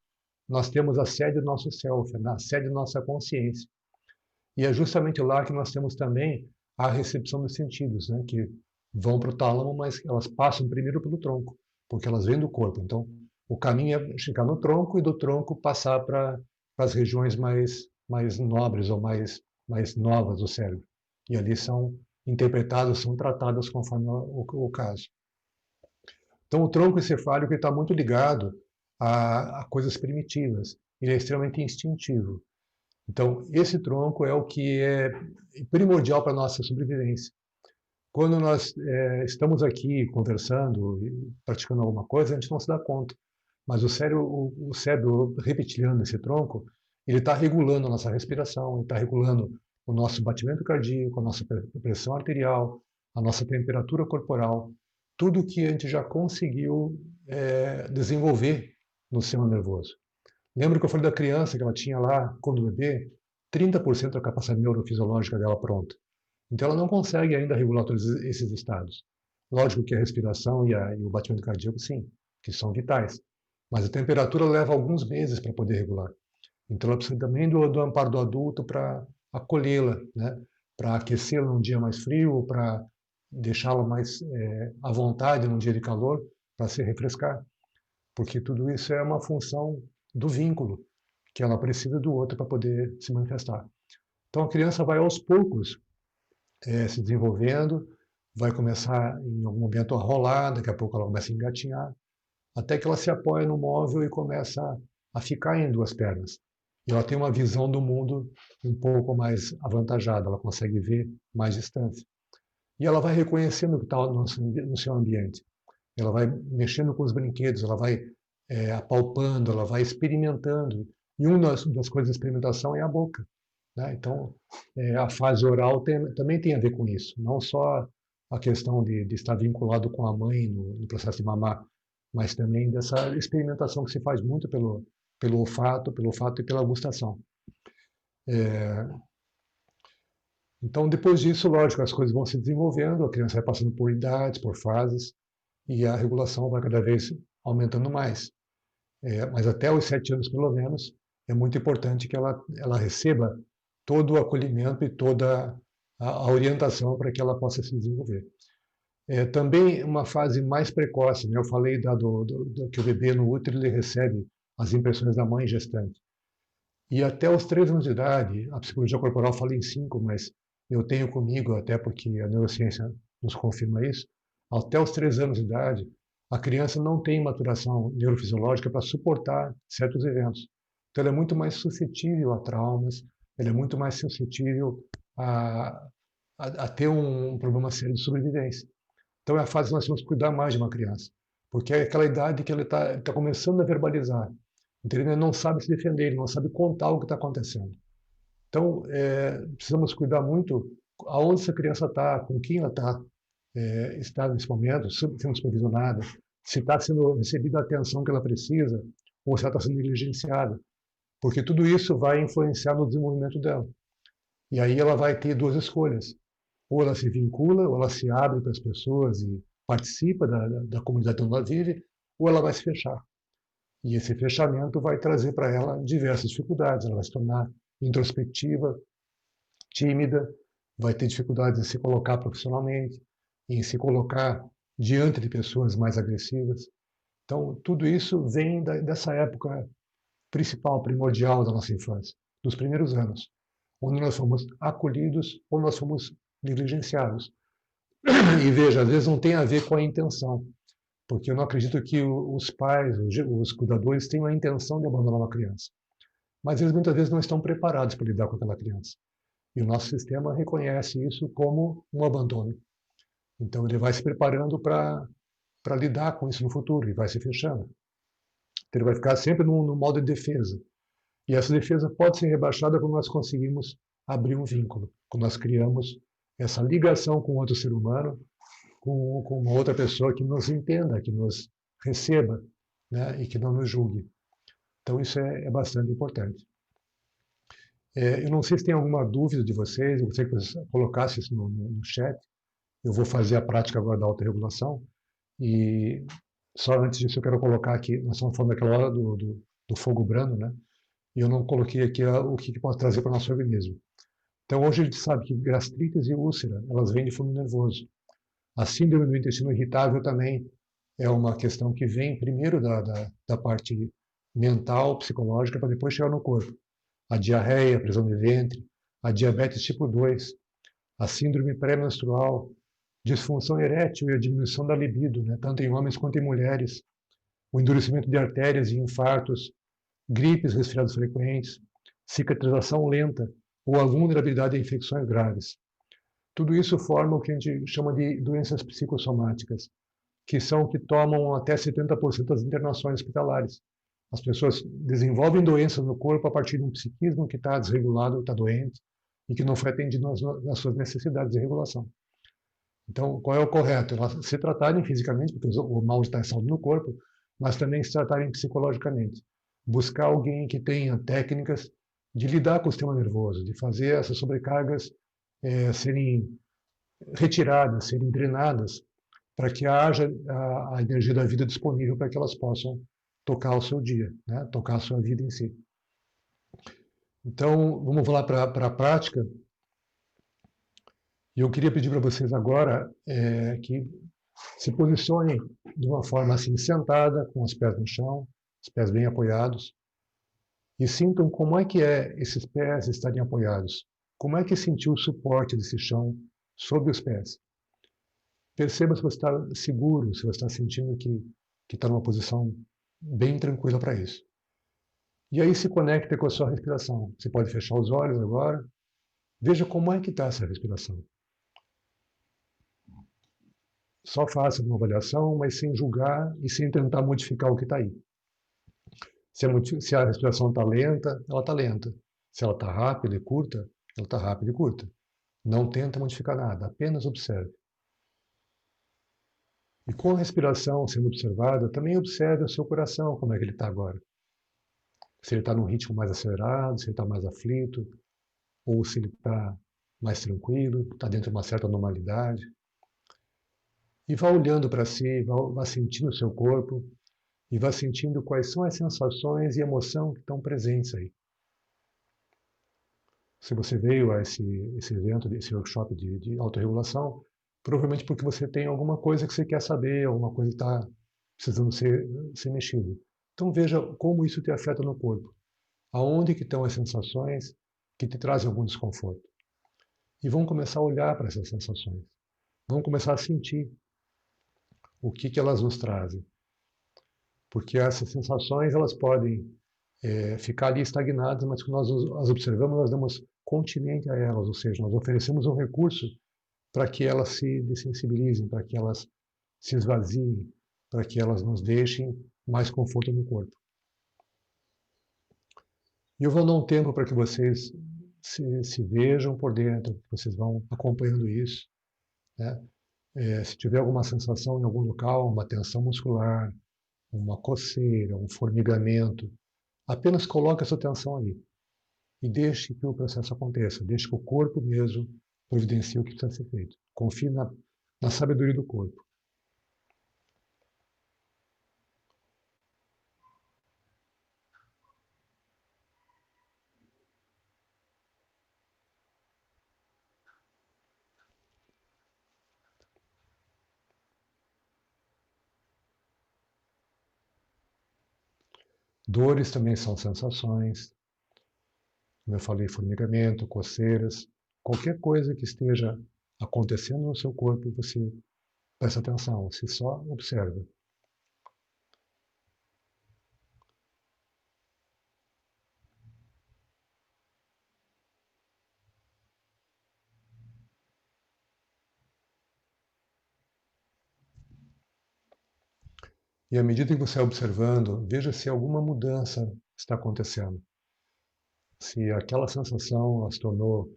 nós temos a sede do nosso self, a sede da nossa consciência. E é justamente lá que nós temos também a recepção dos sentidos, né, que vão para o tálamo, mas elas passam primeiro pelo tronco, porque elas vêm do corpo. Então, o caminho é chegar no tronco e do tronco passar para as regiões mais nobres ou mais novas do cérebro. E ali são interpretadas, são tratadas conforme o caso. Então, o tronco encefálico está muito ligado a coisas primitivas. Ele é extremamente instintivo. Então, esse tronco é o que é primordial para a nossa sobrevivência. Quando nós estamos aqui conversando e praticando alguma coisa, a gente não se dá conta. Mas o cérebro reptiliano desse tronco, ele está regulando a nossa respiração, ele está regulando o nosso batimento cardíaco, a nossa pressão arterial, a nossa temperatura corporal, tudo que a gente já conseguiu desenvolver no sistema nervoso. Lembra que eu falei da criança que ela tinha lá, quando bebê, 30% da capacidade neurofisiológica dela pronta. Então ela não consegue ainda regular todos esses estados. Lógico que a respiração e o batimento cardíaco, sim, que são vitais. Mas a temperatura leva alguns meses para poder regular. Então ela precisa também do amparo do adulto para acolhê-la, né? Para aquecê-la num dia mais frio, para deixá-la mais à vontade num dia de calor, para se refrescar. Porque tudo isso é uma função do vínculo, que ela precisa do outro para poder se manifestar. Então a criança vai aos poucos se desenvolvendo, vai começar em algum momento a rolar, daqui a pouco ela começa a engatinhar, até que ela se apoia no móvel e começa a ficar em duas pernas. E ela tem uma visão do mundo um pouco mais avantajada, ela consegue ver mais distante. E ela vai reconhecendo o que está no seu ambiente. Ela vai mexendo com os brinquedos, ela vai apalpando, ela vai experimentando. E uma das coisas de experimentação é a boca. Né? Então, a fase oral também tem a ver com isso. Não só a questão de estar vinculado com a mãe no processo de mamar, mas também dessa experimentação que se faz muito pelo olfato e pela gustação. Então, depois disso, lógico, as coisas vão se desenvolvendo, a criança vai passando por idades, por fases, e a regulação vai cada vez aumentando mais. Mas até os 7 anos, pelo menos, é muito importante que ela receba todo o acolhimento e toda a orientação para que ela possa se desenvolver. Também uma fase mais precoce, né? Eu falei que o bebê no útero ele recebe as impressões da mãe gestante. E até os 3 anos de idade, a psicologia corporal fala em 5, mas eu tenho comigo, até porque a neurociência nos confirma isso, até os 3 anos de idade, a criança não tem maturação neurofisiológica para suportar certos eventos. Então, ela é muito mais suscetível a traumas, ela é muito mais suscetível a ter um problema sério de sobrevivência. Então, é a fase que nós temos que cuidar mais de uma criança, porque é aquela idade que ele está começando a verbalizar. Então, ele não sabe se defender, ele não sabe contar o que está acontecendo. Então, precisamos cuidar muito aonde essa criança está, com quem ela está nesse momento, sendo supervisionada, se está sendo recebida a atenção que ela precisa, ou se ela está sendo negligenciada, porque tudo isso vai influenciar no desenvolvimento dela. E aí ela vai ter 2 escolhas. Ou ela se vincula, ou ela se abre para as pessoas e participa da comunidade onde ela vive, ou ela vai se fechar. E esse fechamento vai trazer para ela diversas dificuldades. Ela vai se tornar introspectiva, tímida, vai ter dificuldades em se colocar profissionalmente, em se colocar diante de pessoas mais agressivas. Então, tudo isso vem dessa época principal, primordial da nossa infância, dos primeiros anos, onde nós fomos acolhidos ou nós fomos negligenciados. E veja, às vezes não tem a ver com a intenção, porque eu não acredito que os pais, os cuidadores tenham a intenção de abandonar uma criança. Mas eles muitas vezes não estão preparados para lidar com aquela criança. E o nosso sistema reconhece isso como um abandono. Então ele vai se preparando para lidar com isso no futuro e vai se fechando. Então, ele vai ficar sempre no modo de defesa. E essa defesa pode ser rebaixada quando nós conseguimos abrir um vínculo, quando nós criamos essa ligação com outro ser humano, com uma outra pessoa que nos entenda, que nos receba, né, e que não nos julgue. Então isso é bastante importante. Eu não sei se tem alguma dúvida de vocês, eu gostaria que vocês colocassem isso no chat. Eu vou fazer a prática agora da autorregulação. E só antes disso eu quero colocar aqui, nós estamos falando daquela hora do fogo brando, né? E eu não coloquei aqui o que pode trazer para o nosso organismo. Então hoje a gente sabe que gastrites e úlcera, elas vêm de fundo nervoso. A síndrome do intestino irritável também é uma questão que vem primeiro da parte mental, psicológica, para depois chegar no corpo. A diarreia, a prisão de ventre, a diabetes tipo 2, a síndrome pré-menstrual, disfunção erétil e a diminuição da libido, né, tanto em homens quanto em mulheres, o endurecimento de artérias e infartos, gripes, resfriados frequentes, cicatrização lenta ou a vulnerabilidade a infecções graves. Tudo isso forma o que a gente chama de doenças psicossomáticas, que são que tomam até 70% das internações hospitalares. As pessoas desenvolvem doenças no corpo a partir de um psiquismo que está desregulado, está doente, e que não foi atendido nas suas necessidades de regulação. Então, qual é o correto? Elas se tratarem fisicamente, porque o mal está instalado no corpo, mas também se tratarem psicologicamente. Buscar alguém que tenha técnicas de lidar com o sistema nervoso, de fazer essas sobrecargas serem retiradas, serem drenadas, para que haja a energia da vida disponível para que elas possam tocar o seu dia, né? Tocar a sua vida em si. Então, vamos lá para a prática. E eu queria pedir para vocês agora que se posicionem de uma forma assim, sentada, com os pés no chão, os pés bem apoiados, e sintam como é que esses pés estarem apoiados. Como é que sentiu o suporte desse chão sobre os pés. Perceba se você está seguro, se você está sentindo que que está numa posição bem tranquila para isso. E aí se conecta com a sua respiração. Você pode fechar os olhos agora. Veja como é que está essa respiração. Só faça uma avaliação, mas sem julgar e sem tentar modificar o que está aí. Se a respiração está lenta, ela está lenta. Se ela está rápida e curta, ela está rápida e curta. Não tenta modificar nada, apenas observe. E com a respiração sendo observada, também observe o seu coração, como é que ele está agora. Se ele está num ritmo mais acelerado, se ele está mais aflito, ou se ele está mais tranquilo, está dentro de uma certa normalidade. E vá olhando para si, vá sentindo o seu corpo, e vá sentindo quais são as sensações e emoção que estão presentes aí. Se você veio a esse evento, esse workshop de autorregulação, provavelmente porque você tem alguma coisa que você quer saber, alguma coisa que está precisando ser mexida. Então veja como isso te afeta no corpo. Aonde que estão as sensações que te trazem algum desconforto. E vamos começar a olhar para essas sensações. Vamos começar a sentir o que elas nos trazem. Porque essas sensações elas podem ficar ali estagnadas, mas quando nós as observamos, nós damos continente a elas, ou seja, nós oferecemos um recurso para que elas se dessensibilizem, para que elas se esvaziem, para que elas nos deixem mais conforto no corpo. E eu vou dar um tempo para que vocês se vejam por dentro, que vocês vão acompanhando isso. Né? Se tiver alguma sensação em algum local, uma tensão muscular, uma coceira, um formigamento, apenas coloque essa tensão ali e deixe que o processo aconteça, deixe que o corpo mesmo providencie o que precisa ser feito. Confie na sabedoria do corpo. Dores também são sensações, como eu falei, formigamento, coceiras, qualquer coisa que esteja acontecendo no seu corpo, você presta atenção, você só observa. E à medida que você vai observando, veja se alguma mudança está acontecendo. Se aquela sensação ela se tornou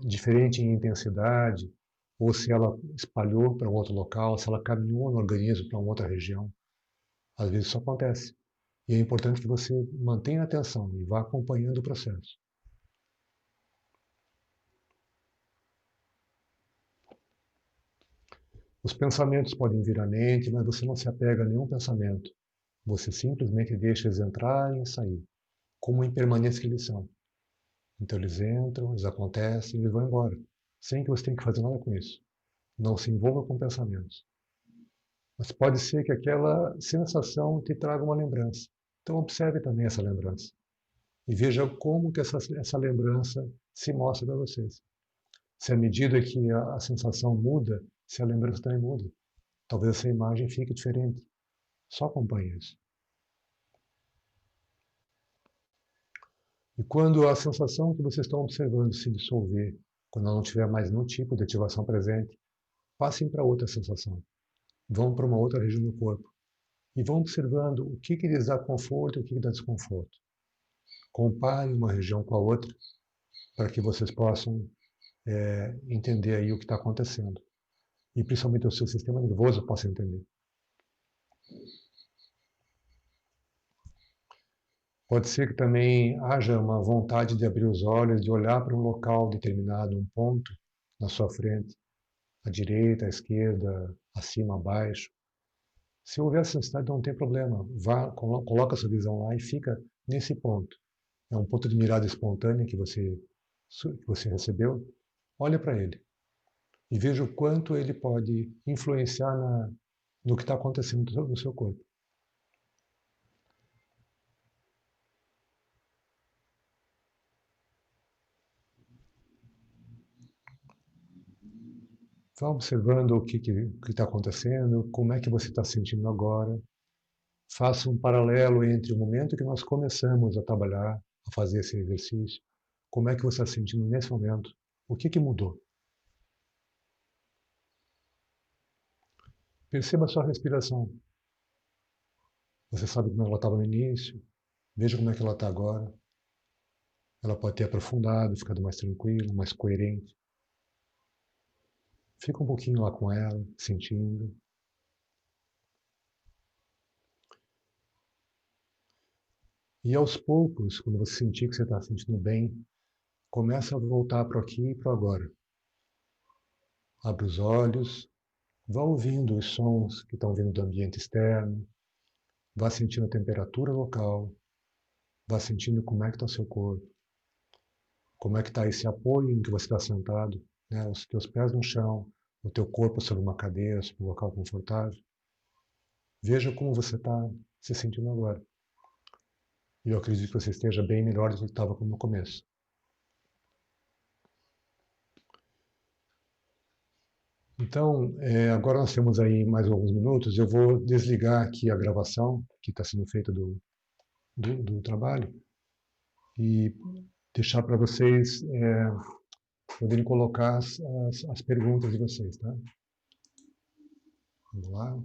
diferente em intensidade, ou se ela espalhou para um outro local, se ela caminhou no organismo para uma outra região. Às vezes isso acontece. E é importante que você mantenha a atenção e vá acompanhando o processo. Os pensamentos podem vir à mente, mas você não se apega a nenhum pensamento. Você simplesmente deixa eles entrarem e sair, como impermanentes que eles são. Então eles entram, eles acontecem e eles vão embora, sem que você tenha que fazer nada com isso. Não se envolva com pensamentos. Mas pode ser que aquela sensação te traga uma lembrança. Então observe também essa lembrança. E veja como que essa lembrança se mostra para vocês. Se à medida que a sensação muda, se a lembrança também muda. Talvez essa imagem fique diferente. Só acompanhe isso. E quando a sensação que vocês estão observando se dissolver, quando não tiver mais nenhum tipo de ativação presente, passem para outra sensação. Vão para uma outra região do corpo. E vão observando o que lhes dá conforto e o que dá desconforto. Compare uma região com a outra para que vocês possam entender aí o que está acontecendo. E principalmente o seu sistema nervoso possa entender. Pode ser que também haja uma vontade de abrir os olhos, de olhar para um local determinado, um ponto na sua frente, à direita, à esquerda, acima, abaixo. Se houver essa necessidade, não tem problema. Vá, coloca a sua visão lá e fica nesse ponto. É um ponto de mirada espontânea que você recebeu. Olha para ele e veja o quanto ele pode influenciar no que está acontecendo no seu corpo. Vá observando o que está acontecendo, como é que você está se sentindo agora. Faça um paralelo entre o momento que nós começamos a trabalhar, a fazer esse exercício, como é que você está se sentindo nesse momento, o que mudou. Perceba a sua respiração. Você sabe como ela estava no início, veja como é que ela está agora. Ela pode ter aprofundado, ficado mais tranquila, mais coerente. Fica um pouquinho lá com ela, sentindo. E aos poucos, quando você sentir que você está se sentindo bem, começa a voltar para aqui e para agora. Abre os olhos, vá ouvindo os sons que estão vindo do ambiente externo, vá sentindo a temperatura local, vá sentindo como é que está o seu corpo, como é que está esse apoio em que você está sentado, né? Os teus pés no chão, o teu corpo sobre uma cadeira, sobre um local confortável. Veja como você está se sentindo agora. E eu acredito que você esteja bem melhor do que estava no começo. Então, agora nós temos aí mais alguns minutos. Eu vou desligar aqui a gravação que está sendo feita do trabalho e deixar para vocês poderem colocar as perguntas de vocês, tá? Vamos lá.